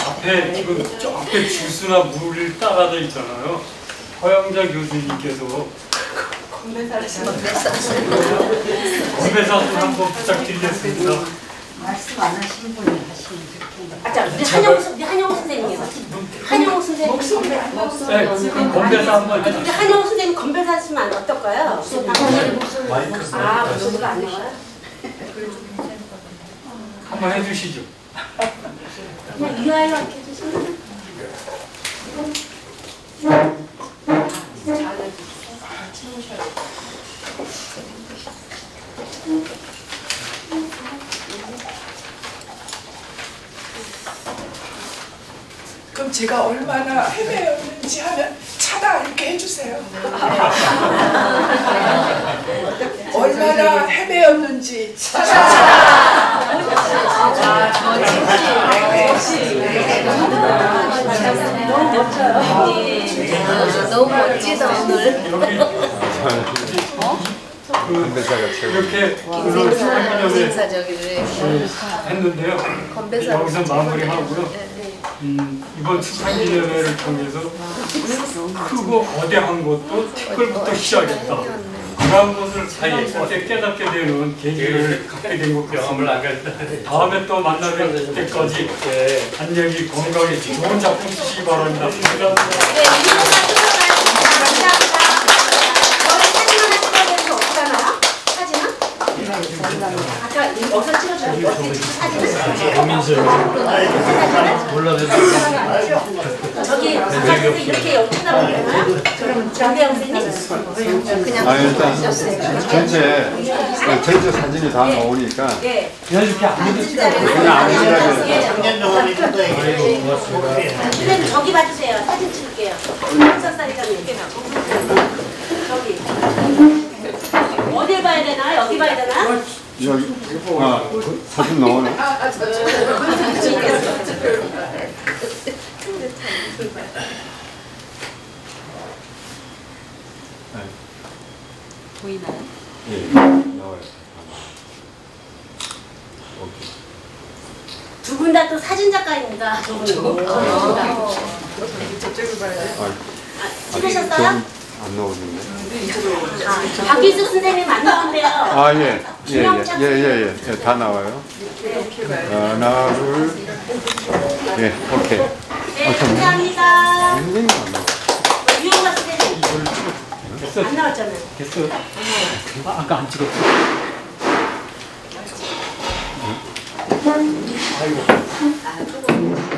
Speaker 1: 앞에 지금 저 앞에 주스나 물을 따라져 있잖아요. 허영자 교수님께서 건배사 좀 한번 부탁드리겠습니다.
Speaker 10: 말씀 안 하신 분이 하시면 좋겠는데.
Speaker 2: 아, 자, 우리 한영호 선생님께서. 한영호 선생님.
Speaker 1: 네, 건배사 한번
Speaker 2: 우리 한영호 선생님 건배사 하시면 어떨까요? 아, 목소리가 안 나와요?
Speaker 1: 한번 해주시죠.
Speaker 2: 그냥 유아이로 이렇게 해주시면.
Speaker 11: 그럼 제가 얼마나 헤매였는지 하면 차다 이렇게 해주세요. 얼마나 헤매였는지
Speaker 2: 너무 멋지다 오늘.
Speaker 9: 건배사가 최고.
Speaker 1: 이렇게 했는데요. 여기서 마무리하고요. 이번 축하기념회를 통해서 크고 거대한 것도 티끌부터 시작했다. 그런 것을 그때 깨닫게 되는 계기를 갖게 된 것
Speaker 4: 경험을
Speaker 1: 같습니다.
Speaker 4: 안 가진다.
Speaker 1: 다음에 또 만나뵐 때까지 안녕히 건강히 좋은 작품 쓰시기 바랍니다.
Speaker 2: 네, 이거 감사합니다. 저희 사진 하나 찍어야 되는 거 없잖아요? 사진은? 아까 어디서 찍어줘요? 사진은? 저기 아까 이렇게 여기 쳐다보잖아요? 그러면 정대영 선생님?
Speaker 9: 아 일단 전체 사진이 다 나오니까
Speaker 2: 네.
Speaker 9: 그냥 아무렇게
Speaker 6: 작년 동안에 좀더 얘기해.
Speaker 2: 선생님 저기 봐주세요. 사진 찍을게요. 한석사리장님. 저기. 어딜 봐야 되나? 여기 봐야 되나?
Speaker 9: 여기 사진 나오네.
Speaker 8: 보이나요?
Speaker 9: 예, 나와요. 오케이.
Speaker 2: 두 분 다 또 사진 작가입니다. 두 분.
Speaker 9: 아,
Speaker 2: 찍으셨어요?
Speaker 9: 안 나오는데.
Speaker 2: 박기숙 선생님 안 나온대요.
Speaker 9: 아 예, 다 나와요. 하나, 둘, 예, 오케이.
Speaker 2: 네, 감사합니다.
Speaker 9: 굉장히 안 나와.
Speaker 2: 유영가 선생님. 안 나왔잖아요.
Speaker 1: 됐어요. 아까 안 찍었어. 아이고.